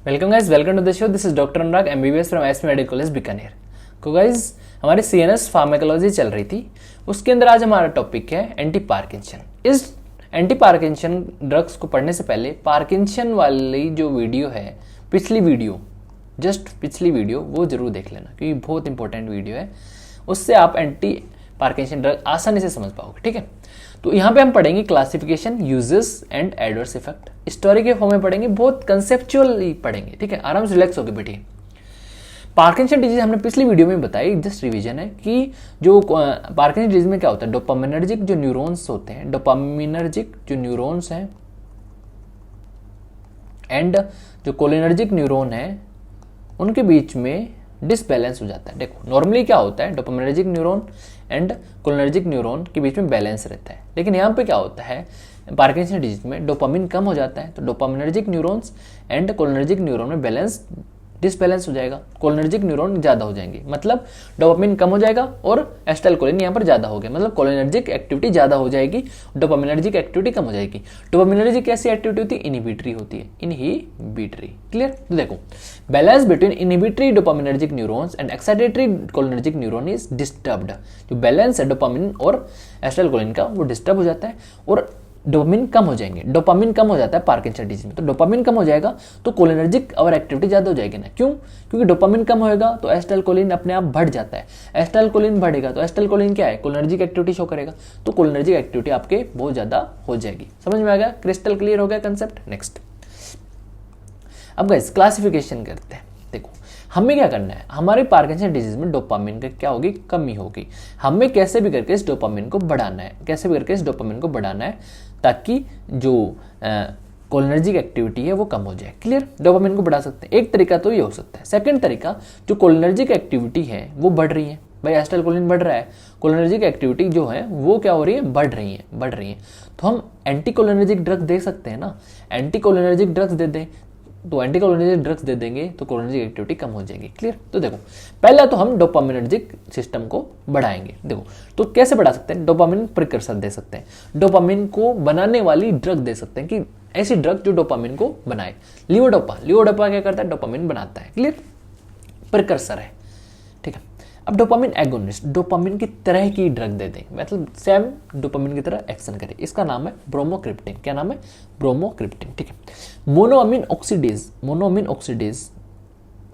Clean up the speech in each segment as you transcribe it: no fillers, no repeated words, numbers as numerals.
Welcome guys, welcome to the show. This is doctor Anurag, MBBS from SP Medical College Bikaner. तो guys हमारी CNS pharmacology चल रही थी, उसके अंदर आज हमारा टॉपिक है एंटी पार्किंसन। इस एंटी पार्किंसन ड्रग्स को पढ़ने से पहले पार्किंसन वाली जो वीडियो है, पिछली वीडियो वो जरूर देख लेना, क्योंकि बहुत इंपॉर्टेंट वीडियो है। उससे आप एंटी पार्किंसन ड्रग आसानी से समझ पाओगे। ठीक है, तो यहाँ पे हम पढ़ेंगे classification, uses and adverse effect. Story के फॉर्म में पढ़ेंगे, बहुत कंसेप्चुअली पढ़ेंगे। ठीक है, आराम से रिलैक्स होकर बैठिए। पार्किंसन डिजीज हमने पिछली वीडियो में बताई, जस्ट रिवीजन है कि जो पार्किंसन डिजीज में क्या होता है, डोपामिनर्जिक जो न्यूरॉन्स होते हैं, डोपामिनर्जिक जो न्यूरॉन्स हैं एंड जो कोलिनर्जिक न्यूरॉन है, उनके बीच में डिसबैलेंस हो जाता है। देखो नॉर्मली क्या होता है, dopaminergic neuron and cholinergic neuron के बीच में बैलेंस रहता है, लेकिन यहाँ पे क्या होता है, पार्किंसन डिजीज में डोपामिन कम हो जाता है, तो dopaminergic neurons and cholinergic neuron में बैलेंस डिसबैलेंस हो जाएगा, कोलिनर्जिक न्यूरॉन ज्यादा हो जाएंगे, मतलब डोपामिन कम हो जाएगा और एसिटाइलकोलिन यहाँ पर ज्यादा हो गया, मतलब कोलिनर्जिक एक्टिविटी ज्यादा हो जाएगी, डोपामिनर्जिक एक्टिविटी कम हो जाएगी। डोपामिनर्जिक कैसी एक्टिविटी होती है, इनहिबिटरी होती है, इनहिबिटरी। क्लियर? तो देखो, balance between inhibitory dopaminergic neurons and excitatory cholinergic neuron is disturbed. जो बैलेंस है डोपामिन और एसिटाइलकोलिन का, वो डिस्टर्ब हो जाता है और डोपामिन कम हो जाएंगे। डोपामिन कम हो जाता है पार्किंसन डिजीज में, तो डोपामिन कम हो जाएगा तो कोलिनर्जिक और एक्टिविटी ज्यादा हो जाएगी ना। क्यों? क्योंकि डोपामिन कम होएगा तो एसिटाइलकोलिन अपने आप बढ़ जाता है, एसिटाइलकोलिन बढ़ेगा तो एसिटाइलकोलिन क्या है, कोलिनर्जिक एक्टिविटी शो करेगा, तो कोलिनर्जिक एक्टिविटी आपके बहुत ज्यादा हो जाएगी। समझ में आ गया? क्रिस्टल क्लियर हो गया कंसेप्ट? नेक्स्ट, अब गाइस क्लासिफिकेशन करते हैं। देखो हमें क्या करना है, हमारे पार्किंसन डिजीज में डोपामिन का क्या होगी, कमी होगी। हमें कैसे भी करके इस डोपामिन को बढ़ाना है, कैसे भी करके इस डोपामिन को बढ़ाना है ताकि जो कोलिनर्जिक एक्टिविटी है वो कम हो जाए। क्लियर? डोपामिन को बढ़ा सकते हैं, एक तरीका तो ये हो सकता है। सेकंड तरीका, जो कोलिनर्जिक एक्टिविटी है वो बढ़ रही है, भाई एसिटाइलकोलिन बढ़ रहा है, कोलिनर्जिक एक्टिविटी जो है वो क्या हो रही है, बढ़ रही है, तो हम एंटी कोलिनर्जिक ड्रग दे सकते हैं ना, एंटी कोलिनर्जिक ड्रग्स दे दें, तो एंटी कोलिनर्जिक ड्रग्स दे देंगे तो कोलिनर्जिक एक्टिविटी कम हो जाएगी। क्लियर? तो देखो पहला तो हम डोपामिनर्जिक सिस्टम को बढ़ाएंगे। देखो तो कैसे बढ़ा सकते हैं, डोपामिन प्रिकर्सर दे सकते हैं, डोपामिन को बनाने वाली ड्रग दे सकते हैं, कि ऐसी ड्रग जो डोपामिन को बनाए। लिवोडोपा क्या करता है, डोपामिन बनाता है। क्लियर? प्रिकर्सर है। ठीक है, अब डोपामिन एगोनिस्ट, डोपामिन की तरह की ड्रग दे देंगे, मतलब सेम डोपामिन की तरह एक्शन करे। इसका नाम है ब्रोमोक्रिप्टिन। क्या नाम है? ब्रोमोक्रिप्टिन। ठीक है, monoamine oxidase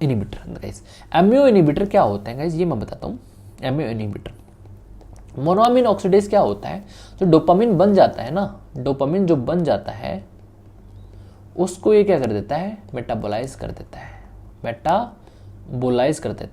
inhibitor. Guys MO inhibitor क्या होता है गाइस, ये मैं बताता हूँ। एमओ इनहिबिटर, मोनोअमीन ऑक्सीडेज क्या होता है, जो डोपामिन बन जाता है ना, डोपामिन जो बन जाता है उसको ये क्या कर देता है, मेटाबोलाइज कर देता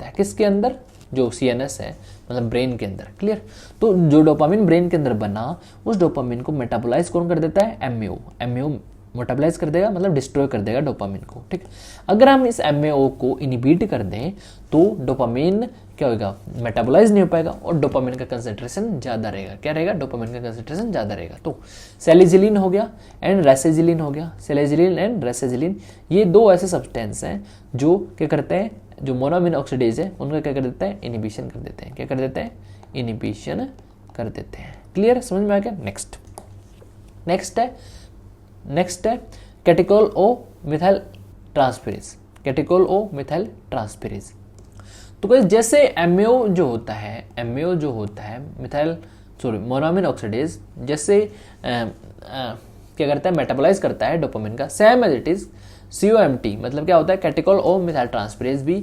है। किसके अंदर? जो सीएनएस है, मतलब ब्रेन के अंदर। क्लियर? तो जो डोपामिन ब्रेन के अंदर बना, उस डोपामिन को मेटाबोलाइज कौन कर देता है, एमएओ मेटाबोलाइज कर देगा, मतलब डिस्ट्रॉय कर देगा डोपामिन को। ठीक है, अगर हम इस एमएओ को इनहिबिट कर दें तो डोपामिन क्या होगा, मेटाबोलाइज नहीं हो पाएगा और डोपामिन का कंसंट्रेशन ज्यादा रहेगा। क्या रहेगा? डोपामिन का कंसंट्रेशन ज्यादा रहेगा। तो सेलिजिलिन हो गया एंड रेसेजिलिन हो गया, सेलिजिलिन एंड रेसेजिलिन, ये दो ऐसे सब्सटेंस हैं जो क्या करते हैं, जो मोनोअमीन ऑक्सीडेज है उनका क्या कर देता है, इनहिबिशन कर देते हैं। क्या कर देते हैं? इनहिबिशन कर देते हैं। क्लियर? समझ में आ गया? नेक्स्ट है कैटेकोल ओ मिथाइल ट्रांसफेरेज। तो गाइस जैसे एमएओ जो होता है मोनोअमीन ऑक्सीडेज, जैसे क्या करता है, मेटाबोलाइज करता है डोपामिन का, same as it is COMT, मतलब क्या होता है, कैटेकोल ओ मिथाइल ट्रांसफेरेज भी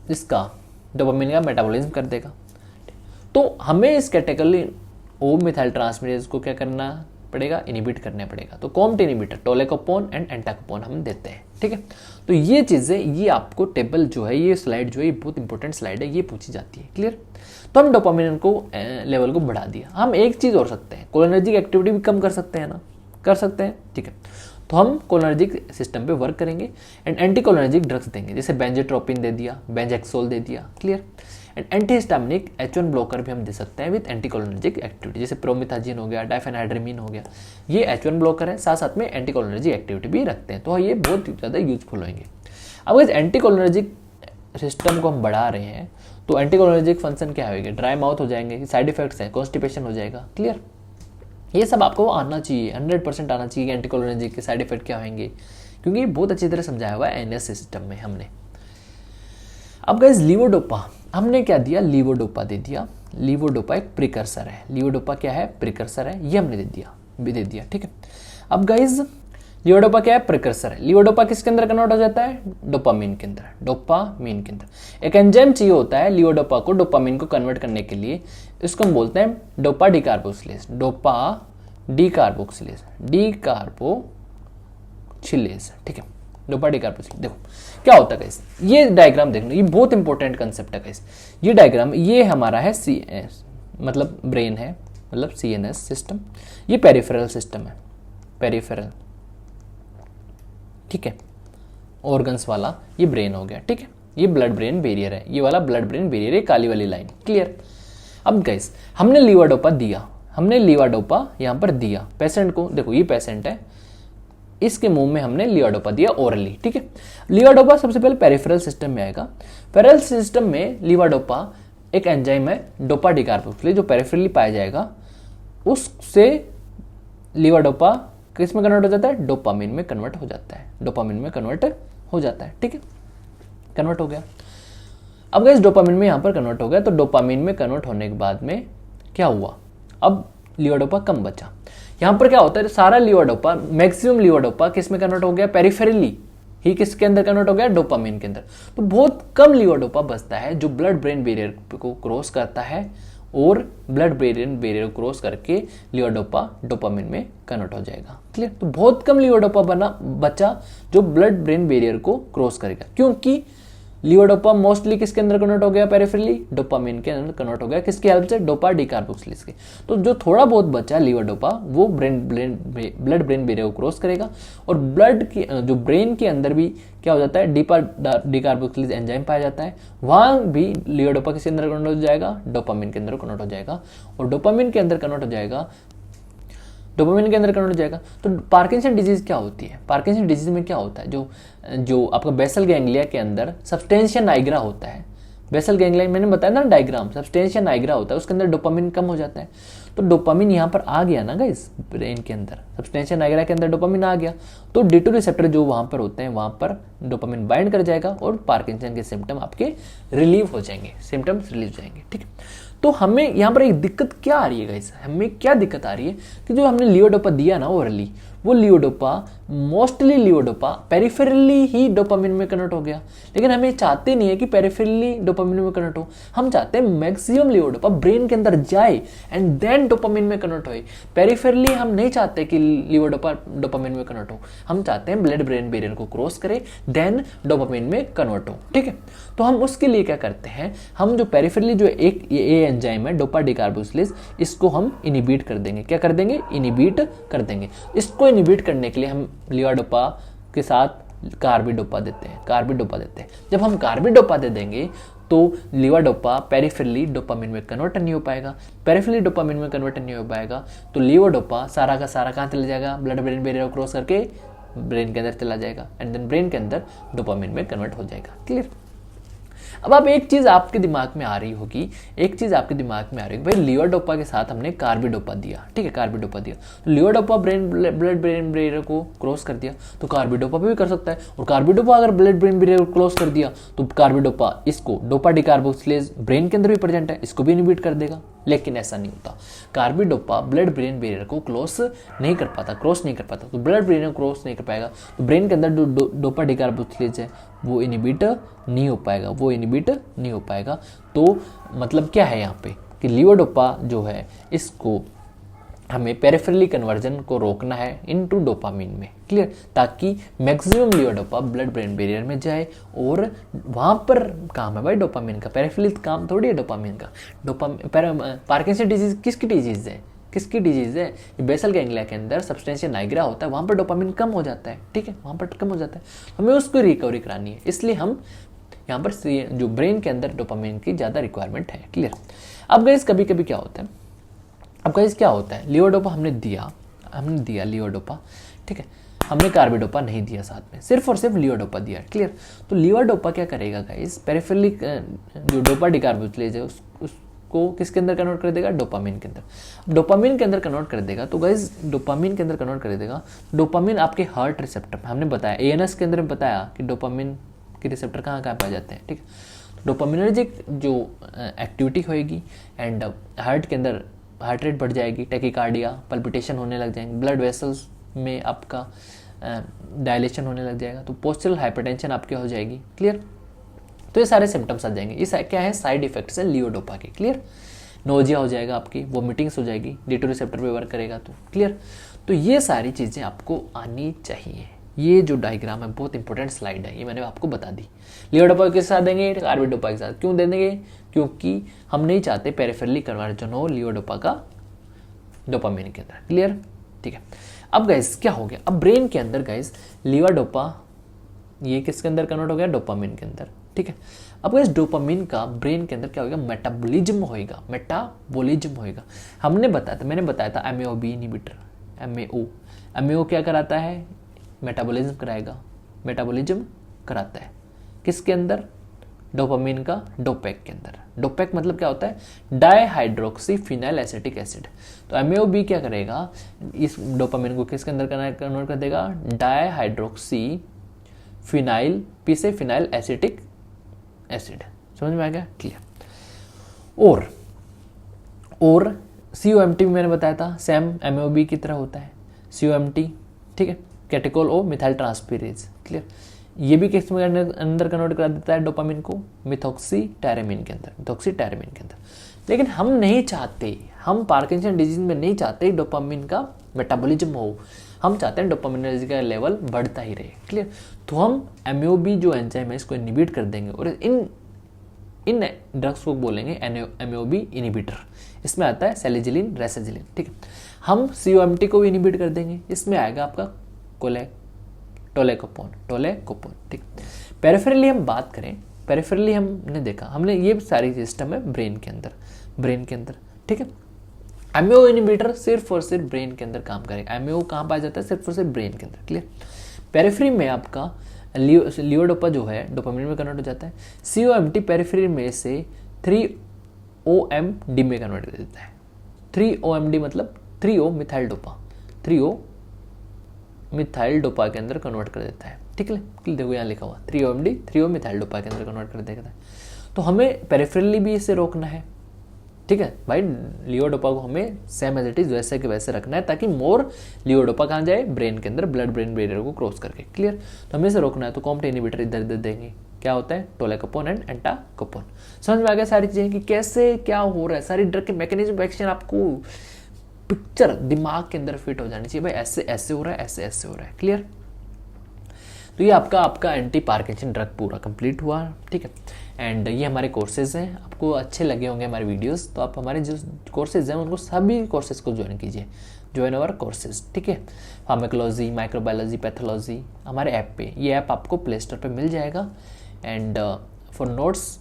इसका डोपामिन का मेटाबॉलिज्म कर देगा। तो हमें इस कैटेकोल ओ मिथाइल ट्रांसफेरेज को क्या करना पड़ेगा, इनहिबिट करना पड़ेगा। तो कॉम्ट इनहिबिटर, टोलेकोपोन एंड एंटाकोपोन हम देते हैं। ठीक है, तो ये चीजें, ये आपको टेबल जो है, ये स्लाइड जो है, ये बहुत इंपॉर्टेंट स्लाइड है, ये पूछी जाती है। क्लियर? तो हम डोपामिन को लेवल को बढ़ा दिया। हम एक चीज और सकते हैं, कोलिनर्जिक एक्टिविटी भी कम कर सकते हैं ना, कर सकते हैं। ठीक है, तो हम कोलिनर्जिक सिस्टम पे वर्क करेंगे एंड एंटी कोलिनर्जिक ड्रग्स देंगे, जैसे बेंजोट्रोपिन दे दिया, बेंजेक्सोल दे दिया। Clear? And antihistaminic H1 blocker भी हम दे सकते हैं विद एंटी कोलिनर्जिक एक्टिविटी, जैसे प्रोमिथाजिन हो गया, डाइफेनहाइड्रामीन हो गया, ये H1 ब्लॉकर है, साथ में एंटी कोलिनर्जिक एक्टिविटी भी रखते हैं, तो ये बहुत ज़्यादा यूजफुल होंगे। अब इस एंटी कोलिनर्जिक सिस्टम को हम बढ़ा रहे हैं तो एंटी कोलिनर्जिक फंक्शन क्या होगा, ड्राई माउथ हो जाएंगे, साइड इफेक्ट्स हैं, कॉन्स्टिपेशन हो जाएगा। क्लियर? ये सब आपको आना चाहिए, 100% आना चाहिए। एंटीकोलिनर्जिक के साइड इफेक्ट क्या होंगे, क्योंकि ये बहुत अच्छी तरह समझाया हुआ है एनएस सिस्टम में हमने। अब गाइस लीवोडोपा हमने क्या दिया, लीवोडोपा दे दिया। लीवोडोपा एक प्रिकर्सर है। लीवोडोपा क्या है, प्रिकर्सर है, ये हमने दे दिया ठीक है। अब गाइस लीवोडोपा क्या है, प्रिकर्सर है। लीवोडोपा किसके अंदर कन्वर्ट हो जाता है, डोपामीन के अंदर। डोपामीन के अंदर एक एंजाइम चाहिए होता है लीवोडोपा को डोपामीन को कन्वर्ट करने के लिए, इसको हम बोलते हैं डोपा डिकार्बोक्सिलेज। डोपा डिकार्बोक्सिलेज, डिकार्बोक्सिलेज ठीक है, डोपा डिकार्बोक्सिलेज। देखो क्या होता है गाइस, ये डायग्राम देखना, ये बहुत इंपॉर्टेंट कंसेप्ट है गाइस। ये डायग्राम, ये हमारा है मतलब ब्रेन है, मतलब सीएनएस सिस्टम। ये पेरिफेरल सिस्टम है, पेरिफेरल ठीक है, ऑर्गन्स वाला ये ब्रेन हो गया ठीक है। ये ब्लड ब्रेन बैरियर है, ये वाला ब्लड ब्रेन बैरियर है, काली वाली लाइन क्लियर। अब गाइस हमने लीवाडोपा दिया, हमने लीवाडोपा यहां पर दिया पेशेंट को। देखो ये पेशेंट है, इसके मुंह में हमने लीवाडोपा दिया ओरली ठीक है। लीवाडोपा सबसे पहले पेरिफेरल सिस्टम में आएगा। पेरिफेरल सिस्टम में लीवाडोपा एक एंजाइम है डोपा डिकार्बोक्सिलेज जो पेरिफेरली पाया जाएगा, उससे लीवाडोपा किस में कन्वर्ट हो जाता है, डोपामीन में कन्वर्ट हो जाता है। डोपामीन में कन्वर्ट हो जाता है ठीक है, कन्वर्ट हो गया। अब गाइस डोपामीन में यहां पर कन्वर्ट हो गया, तो डोपामीन में कन्वर्ट होने के बाद में क्या हुआ, अब लीवाडोपा कम बचा। यहां पर क्या होता है, सारा लीवाडोपा, मैक्सिमम लीवाडोपा किस में कन्वर्ट हो गया, पेरिफेरली ही किसके अंदर कन्वर्ट हो गया, डोपामीन के अंदर। तो बहुत कम लीवाडोपा बचता है जो ब्लड ब्रेन बैरियर को क्रॉस करता है, और ब्लड ब्रेन बैरियर को क्रॉस करके लीवाडोपा डोपामीन में कन्वर्ट हो जाएगा क्लियर। तो बहुत कम लीवाडोपा बचा जो ब्लड ब्रेन बैरियर को क्रॉस करेगा, क्योंकि लीवाडोपा मोस्टली किसके अंदर कन्वर्ट हो गया, पेरिफेरली डोपामीन के अंदर कन्वर्ट हो गया, किसकी हेल्प से, डोपा डिकार्बोक्सिलेज के। तो जो थोड़ा बहुत बचा लीवाडोपा वो ब्लड ब्रेन बैरियर को क्रॉस करेगा, और ब्लड की जो ब्रेन के अंदर भी क्या हो जाता है, डिकार्बोक्सिलेज एंजाइम पाया जाता है, वहां भी लीवाडोपा किसके अंदर कन्वर्ट हो जाएगा, डोपामीन के अंदर कन्वर्ट हो जाएगा। और डोपामीन के अंदर कन्वर्ट हो जाएगा, डोपामीन के अंदर कन्वर्ट हो जाएगा। तो पार्किंसन डिजीज क्या होती है, पार्किंसन डिजीज में क्या होता है, जो आपका बेसल गैंग्लिया के अंदर सब्सटेंशिया नाइग्रा होता है। बेसल गैंग्लिया मैंने बताया ना डायग्राम, सब्सटेंशिया नाइग्रा होता है, उसके अंदर डोपामीन कम हो जाता है। तो डोपामीन यहाँ पर आ गया ना गाइस, ब्रेन के अंदर सब्सटेंशिया नाइग्रा के अंदर डोपामीन आ गया, तो D2 रिसेप्टर जो वहां पर होते हैं वहां पर डोपामीन बाइंड कर जाएगा, और पार्किंसन के सिम्टम आपके रिलीव हो जाएंगे, सिम्टम्स रिलीव हो जाएंगे ठीक है। तो हमें यहाँ पर एक दिक्कत क्या आ रही है गाइस, हमें क्या दिक्कत आ रही है कि जो हमने लीवाडोपा दिया ना ओरली, वो लीवाडोपा मोस्टली लीवाडोपा पेरिफेरली ही डोपामीन में कन्वर्ट हो गया। लेकिन हमें चाहते नहीं है कि पेरिफेरली डोपामीन में कन्वर्ट हो, हम चाहते हैं मैक्सिमम लीवाडोपा ब्रेन के अंदर जाए एंड देन डोपामीन में कन्वर्ट होए। पेरिफेरली हम नहीं चाहते कि लीवाडोपा डोपामीन में कन्वर्ट हो, हम चाहते हैं ब्लड ब्रेन बैरियर को क्रॉस करे देन डोपामीन में कन्वर्ट हो ठीक है। तो हम उसके लिए क्या करते हैं, हम जो पेरिफेरली जो एक ये एंजाइम है डोपा डिकार्बोक्सिलेज, इसको हम इनिबिट कर देंगे। क्या कर देंगे, इनिबिट कर देंगे। इसको इनिबिट करने के लिए हम लीवाडोपा के साथ कार्बिडोपा देते हैं, कार्बिडोपा देते हैं। जब हम कार्बिडोपा दे देंगे तो लीवाडोपा पेरिफेरली डोपामीन में कन्वर्ट नहीं हो पाएगा, पेरिफेरली डोपामीन में कन्वर्ट नहीं हो पाएगा, तो लीवाडोपा सारा का सारा कहाँ चला जाएगा, ब्लड ब्रेन बैरियर को क्रॉस करके ब्रेन के अंदर चला जाएगा, एंड देन ब्रेन के अंदर डोपामीन में कन्वर्ट हो जाएगा क्लियर। अब आप एक चीज आपके दिमाग में आ रही होगी, एक चीज आपके दिमाग में आ रही होगी, भाई लीवाडोपा के साथ हमने कार्बिडोपा दिया ठीक है, कार्बिडोपा दिया, तो लीवाडोपा ब्लड ब्रेन बैरियर को क्रॉस कर दिया, तो कार्बिडोपा भी कर सकता है। और कार्बिडोपा अगर ब्लड ब्रेन बैरियर को क्रॉस कर दिया तो कार्बिडोपा इसको डोपा डिकार्बोक्सिलेज ब्रेन के अंदर भी प्रेजेंट है, इसको भी इनहिबिट कर देगा। लेकिन ऐसा नहीं होता, कार्बिडोपा ब्लड ब्रेन बैरियर को क्रॉस नहीं कर पाता, तो ब्लड ब्रेन को क्रॉस नहीं कर पाएगा, तो ब्रेन के अंदर जो डोपा डिकार्बोक्सिलेज है वो इनहिबिट नहीं हो पाएगा, तो मतलब क्या है यहाँ पे कि लीवाडोपा जो है इसको हमें पेरिफेरली कन्वर्जन को रोकना है इनटू डोपामीन में क्लियर, ताकि मैक्सिमम लीवाडोपा ब्लड ब्रेन बैरियर में जाए, और वहां पर काम है भाई डोपामीन का, पेरिफेरली काम थोड़ी है डोपामीन का। पार्किंसन डिजीज किसकी डिजीज है, बेसल गैंग्लिया के अंदर सब्सटेंशिया नाइग्रा होता है, वहां पर डोपामीन कम हो जाता है ठीक है, वहां पर कम हो जाता है, हमें उसको रिकवरी करानी है, इसलिए हम यहाँ पर जो ब्रेन के अंदर डोपामीन की ज्यादा रिक्वायरमेंट है क्लियर। अब गाइस कभी कभी क्या होता है, लीवाडोपा हमने दिया लीवाडोपा ठीक है, हमने कार्बिडोपा नहीं दिया साथ में, सिर्फ और सिर्फ लीवाडोपा दिया क्लियर। तो लीवाडोपा क्या करेगा गाइस, पेरिफेरली जो डोपा डिकार्बोक्सिलेज है को किसके अंदर कन्वर्ट कर देगा, डोपामिन के अंदर। डोपामिन के अंदर कन्वर्ट कर देगा तो गाइज डोपामिन के अंदर कन्वर्ट कर देगा। डोपामिन आपके हार्ट रिसेप्टर, हमने बताया एएनएस के अंदर बताया कि डोपामिन के रिसेप्टर कहाँ कहाँ पाए जाते हैं, ठीक है। डोपामिनर्जिक जो एक्टिविटी होएगी एंड हार्ट के अंदर हार्ट रेट बढ़ जाएगी, टैकीकार्डिया, पल्पिटेशन होने लग जाएंगे, ब्लड वेसल्स में आपका डायलेशन होने लग जाएगा, तो पोस्चरल हाइपरटेंशन आपकी हो जाएगी, क्लियर। तो ये सारे सिम्टम्स आ जाएंगे। ये क्या है, साइड इफेक्ट्स है लियोडोपा के, क्लियर। नोजिया हो जाएगा आपकी, वोमिटिंग्स हो जाएगी, D2 रिसेप्टर पे वर्क करेगा तो, क्लियर। तो ये सारी चीज़ें आपको आनी चाहिए। ये जो डायग्राम है बहुत इंपॉर्टेंट स्लाइड है, ये मैंने आपको बता दी। लियोडोपा के साथ देंगे, कार्बिडोपा के साथ क्यों देंगे, क्योंकि हम नहीं चाहते पेरिफेरली कन्वर्जन हो लियोडोपा का डोपामिन के अंदर, क्लियर, ठीक है। अब गाइस क्या हो गया, अब ब्रेन के अंदर गाइस लियोडोपा ये किसके अंदर कन्वर्ट हो गया, डोपामिन के अंदर, ठीक है। अब गाइस डोपामिन का ब्रेन के अंदर क्या होगा, मेटाबॉलिज्म होएगा, मेटाबॉलिज्म होएगा। हमने बताया था, मैंने बताया था MAO-B इनहिबिटर, MAO क्या कराता है, मेटाबॉलिज्म कराएगा, मेटाबॉलिज्म कराता है किसके अंदर, डोपामिन का डोपैक के अंदर। डोपैक मतलब क्या होता है, डाईहाइड्रोक्सी फिनाइल एसिटिक एसिड। तो MAO-B क्या करेगा, इस डोपामिन को किसके अंदर कन्वर्ट कर देगा, डाईहाइड्रोक्सी फिनाइल, पी से फिनाइल एसिटिक एसिड। समझ में आ गया, क्लियर। और COMT मैंने बताया था सेम MAO-B की तरह होता है, COMT, ठीक है, कैटेकोल ओ मिथाइल ट्रांसफेरेज, क्लियर। ये भी किस में अंदर कन्वर्ट करा देता है डोपामिन को, मिथॉक्सीटायरामिन के अंदर, मिथॉक्सीटायरामिन के अंदर। लेकिन हम नहीं चाहते, हम पार्किंसन डिजीज में नहीं चाहते डोपामिन का मेटाबॉलिज्म हो, हम चाहते हैं डोपामिन का लेवल बढ़ता ही रहे, क्लियर। तो हम MAO-B जो एंजाइम है इसको इनहिबिट कर देंगे और इन ड्रग्स को बोलेंगे MAO-B इनहिबिटर। इसमें आता है सेलिजिलिन, रेसेजिलिन, ठीक है। हम COMT को भी इनहिबिट कर देंगे, इसमें आएगा आपका टोलेकोपोन, ठीक। पेरिफेरली हम बात करें, पेरिफेरली हमने देखा, हमने ये सारी सिस्टम है ब्रेन के अंदर, ठीक है। MAO इनहिबिटर सिर्फ और सिर्फ ब्रेन के अंदर काम करेगा। MAO कहाँ पाया जाता है, सिर्फ और सिर्फ ब्रेन के अंदर, क्लियर। पेरिफेरी में आपका लियोडोपा जो है डोपामिन में कन्वर्ट हो जाता है। COMT पेरिफेरी में से 3-OMD में कन्वर्ट कर देता है। 3-OMD मतलब 3O methyl dopa, 3O methyl dopa के अंदर कन्वर्ट कर देता है, ठीक है। देखो यहाँ लिखा हुआ 3-OMD 3O मिथाइल डोपा के अंदर कन्वर्ट कर देता है। तो हमें पेरिफेरली भी इसे रोकना है, ठीक है भाई। लियोडोपा को हमें सेम एज इट इज वैसे के वैसे रखना है ताकि मोर लियोडोपा कहाँ जाए, ब्रेन के अंदर, ब्लड ब्रेन बैरियर को क्रॉस करके, क्लियर। तो हमें इसे रोकना है, तो COMT इनहिबिटर इधर इधर देंगे, क्या होता है, टोलेकोपोन एंड एंटाकोपोन। समझ में आ गया सारी चीजें कि कैसे क्या हो रहा है, सारी ड्रग के मैकेनिज्म एक्शन आपको पिक्चर दिमाग के अंदर फिट हो जानी चाहिए, भाई ऐसे ऐसे हो रहा है, ऐसे ऐसे हो रहा है, क्लियर। तो ये आपका एंटी पार्किंसन ड्रग पूरा कंप्लीट हुआ, ठीक है। एंड ये हमारे कोर्सेज हैं, आपको अच्छे लगे होंगे हमारे वीडियोस, तो आप हमारे जो कोर्सेज हैं उनको सभी कोर्सेज को ज्वाइन कीजिए, ज्वाइन अवर कोर्सेज, ठीक है। फार्मेकोलॉजी, माइक्रोबायोलॉजी, पैथोलॉजी हमारे ऐप पे, ये ऐप आपको प्ले स्टोर पर मिल जाएगा। And for notes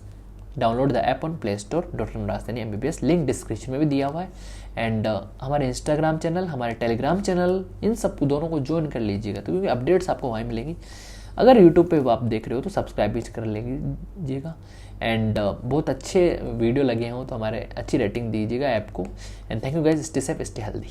download the app on Play Store, doctor Natraj Saini MBBS, link description में भी दिया हुआ है। एंड हमारे इंस्टाग्राम चैनल, हमारे टेलीग्राम चैनल, इन सब दोनों को ज्वाइन कर लीजिएगा, तो क्योंकि अपडेट्स आपको वहीं मिलेंगी। अगर यूट्यूब पे आप देख रहे हो तो सब्सक्राइब भी कर लीजिएगा। एंड बहुत अच्छे वीडियो लगे हों तो हमारे अच्छी रेटिंग दीजिएगा ऐप को। And thank you guys, stay safe, stay healthy.